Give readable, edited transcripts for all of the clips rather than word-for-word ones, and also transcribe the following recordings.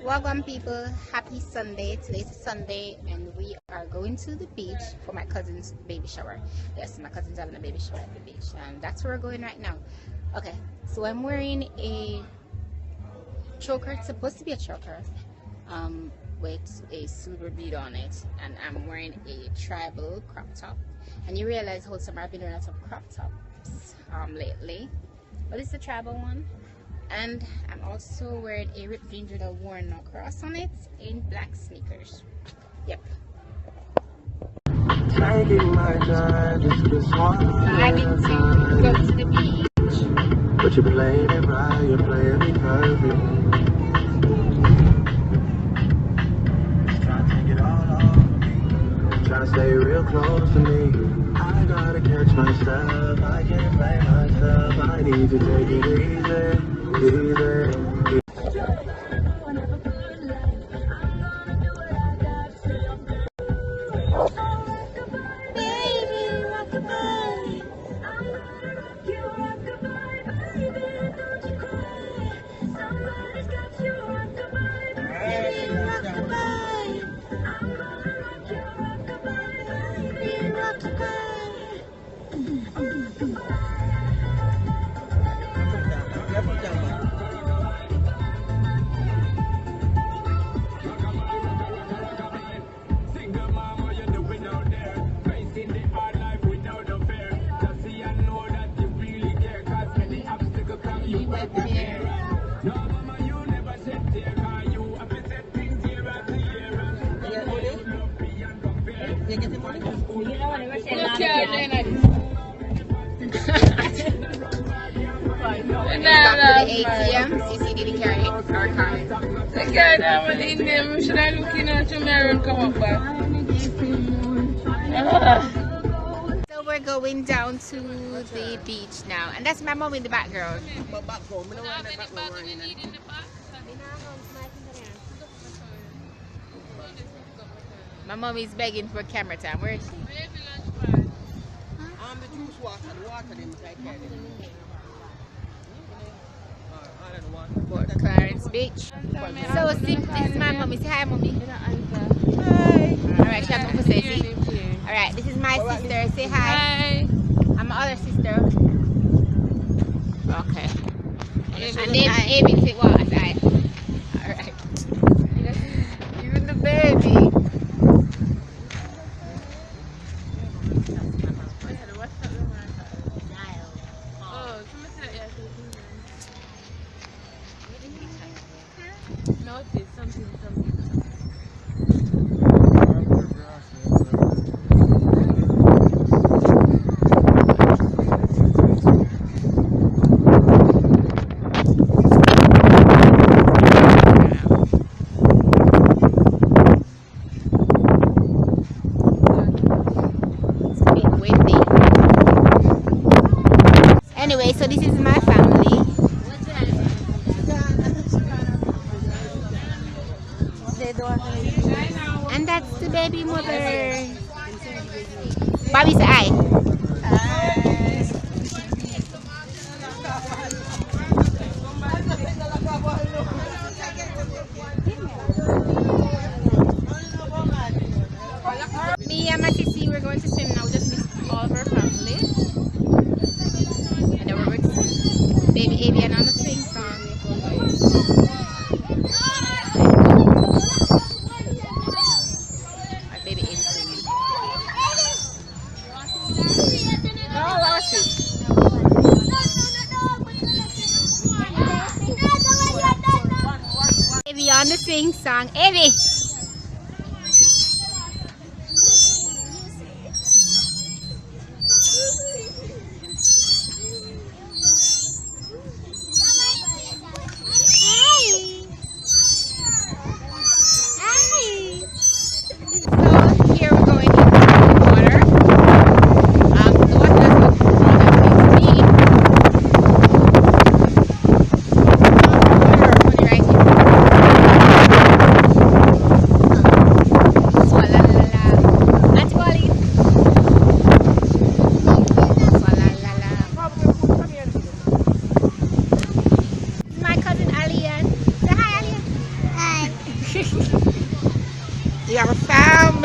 Welcome people, happy Sunday. Today's Sunday and we are going to the beach for my cousin's baby shower. Yes, my cousin's having a baby shower at the beach and that's where we're going right now. Okay, so I'm wearing a choker. It's supposed to be a choker with a silver bead on it, and I'm wearing a tribal crop top. And you realize how some I've been wearing some crop tops lately, but it's a tribal one. And I'm also wearing a ripped jeans with a worn cross on it in black sneakers. Yep. Taking my time, just I need to go to the beach. But you're playing it right, you're playing it perfect. Just trying to take it all off. Trying to stay real close to me. I gotta catch myself, I can't play myself. I need to take it easy. Back to the ATM, CC didn't carry our card. The guy that was in them, should I look in at your mirror and come up back? So we're going down to the beach now, and that's my mom in the background. My mom is begging for camera time. Where is she? The juice water, the water inside there. Fort Clarence Beach. So this is my mommy. Say hi, mommy. Hi. Alright, she has to say alright, this is my sister. Say hi. Hi. I'm my other sister. Okay. And then Amy say what? Alright. Alright. Even the baby. Anyway, so this is my family. And that's the baby mother. Bobby say hi. Me and my sissy, we're going to swim now. We just missed all of our family. And then we're going to swim. Baby Avian on the swing song. My baby Avian swinging. No, what's it? Evie on the swing song. Evie!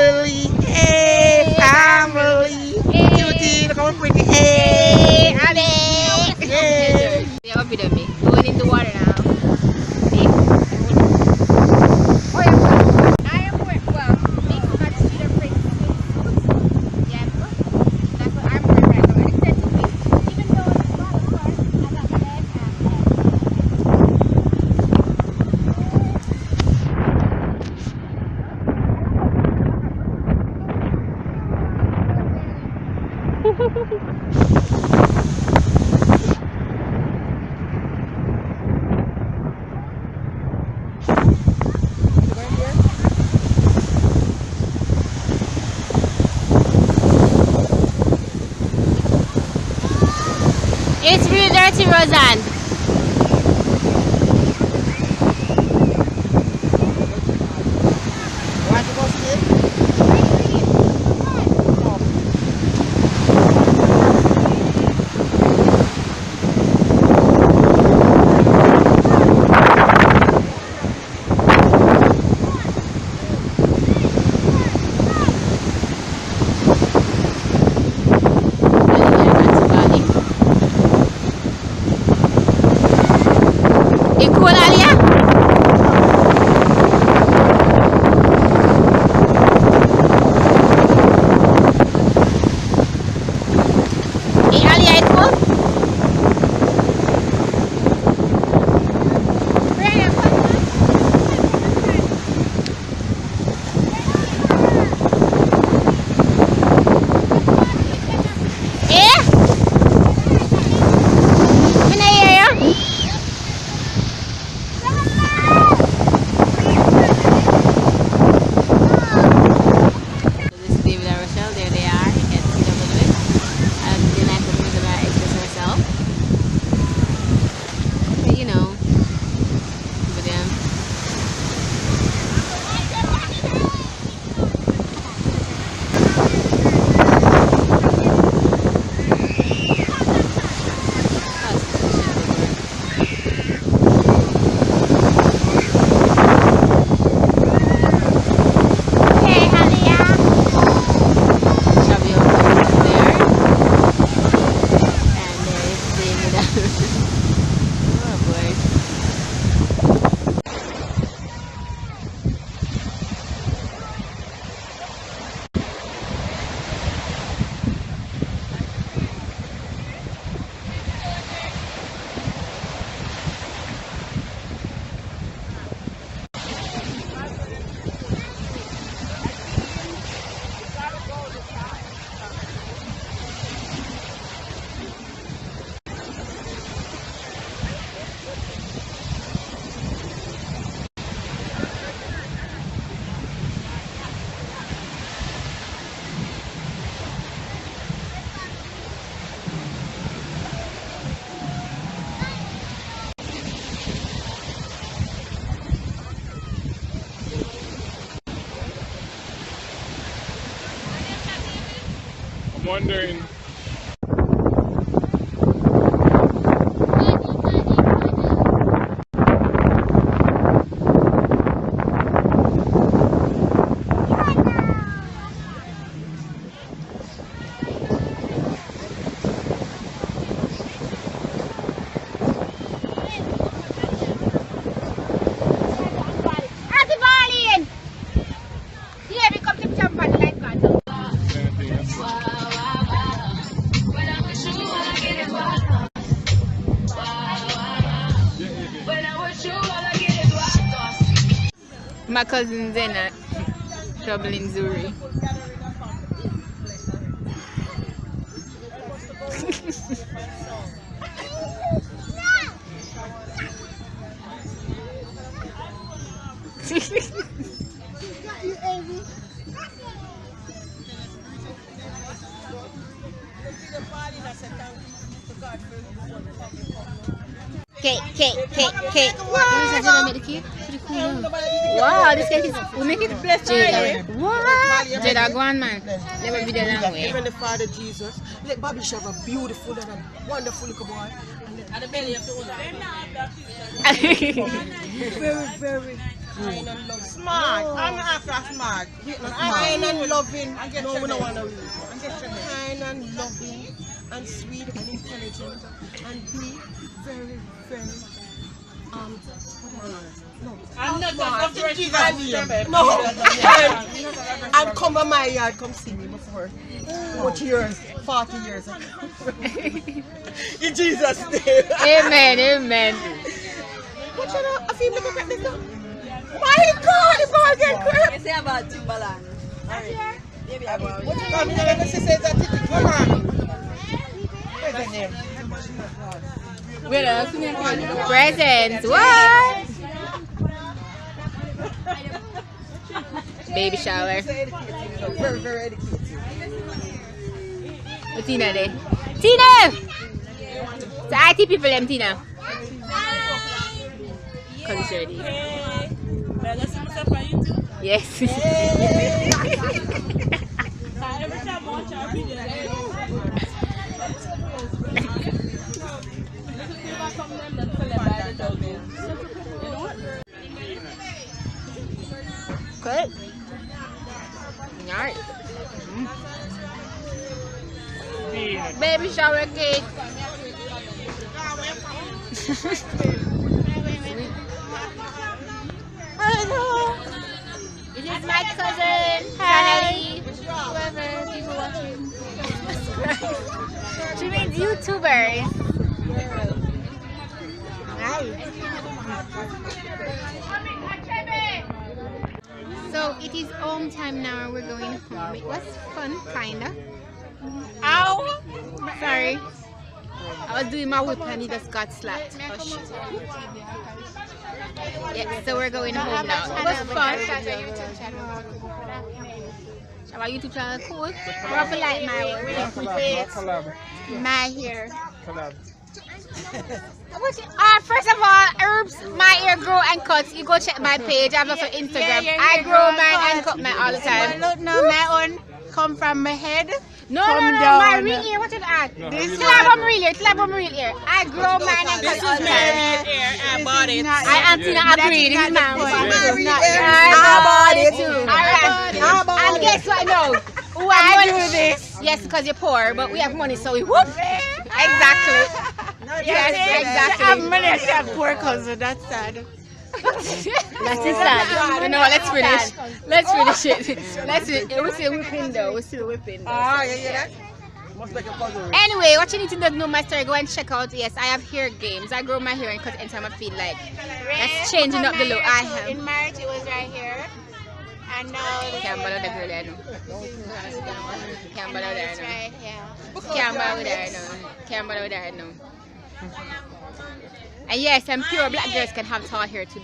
family. Hey, family. Cutie, look how pretty. Hey, Alex. Hey. Yeah, I'll be done. Going in the water now. It's really dirty, Roseanne. Want to go swim? I'm wondering. My cousin Zena, trouble in Zuri. Cake. Wow, this cake is, we make it Jada. What? Jada, go on, man. Never be the long way. Even the Father Jesus. Let Bobby have a beautiful and a wonderful little boy. And the belly of the owner. Very, very Kind and loving. Smart. No. I'm not after smart. Kind and loving. No, we don't want to read. Kind and loving and sweet and intelligent and be very, very no. I'm not smart. No. And come to my yard, come see me before. 40 years, 40 years ago. In Jesus' name. Amen, amen. What's that? I feel like a this up. My God, it's all getting crap. You say about Timbaland. Maybe I will. What you come here and say that ticket? Come on. What's the name? Presents. What? Baby shower. Very, very educated. What's Tina there? Tina! So IT people them Tina. Cause ready. Yes. Good. Alright. Baby shower cake. It is my cousin. Hi. Whoever people watching. She means YouTubers. Hi. So it is home time now. We're going home. It was fun, kinda. Ow! Sorry. I was doing my whip and he just got slapped. Oh shit. Yeah, so we're going home now. It was fun. Our YouTube channel cool. Rough like my hair. First of all, Herbs, my hair grow and cuts. You go check my page. I have lots of Instagram. I grow mine and cut mine all the time. No, my own come from my head. No, my real ear. What is that? This is my real ear. I grow mine and cut all the time. I bought it. I am Tina agreed. This is my real ear. I bought it too. Alright. And guess what? No. I do this. Yes, because you're poor, but we have money, so we whoop. Exactly. Yes, exactly. I have money, I have poor cousin. That's sad. That is sad. No, let's finish. Let's finish it. Let's finish. We're still whipping though. We're still whipping though. Oh, yeah. Must make a puzzle. Anyway, what you need to know my story, go and check out. Yes, I have hair games. I grow my hair and cut anytime I feel like. That's changing up the look. I have. In March, it was right here. And now can't bother the girl there no. Can't bother there no. right here. Can't bother there no. Can't bother there no. And yes, and pure black girls can have tall hair too.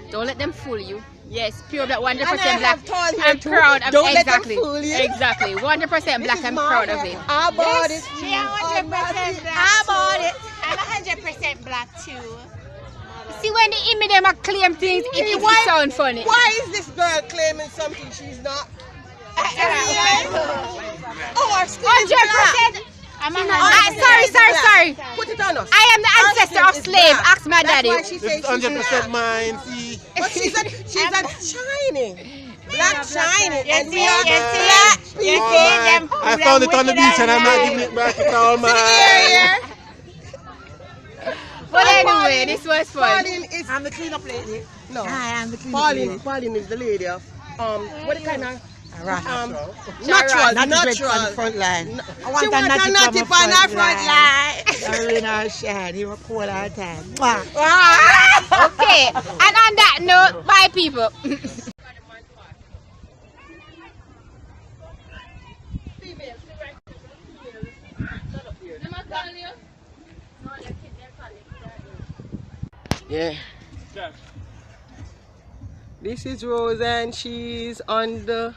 Don't let them fool you. Yes, pure black, 100% black. I'm proud of don't exactly. Let them fool you. Exactly, 100% black. I'm proud of it. I bought it. She 100% black. I bought it. I'm 100% black too. See, when the image them claim things, it sound funny. Why is this girl claiming something she's not? Oh, our skin is black. 100%. Sorry. Put it on us. I am the ancestor of slave. Ask my daddy. That's why she says 100% mine. See, but she's a shining, black shining, and we are black people. I found it on the beach and I'm not giving it back at all, man. But anyway, this was fun. I'm the cleanup lady. No, I am the cleanup lady. Pauline is the lady of what kind of natural front line. I want a natty on our front line. I shine. You were cool all the time. Okay, and on that note, bye people. Yeah. This is Rose and she's on the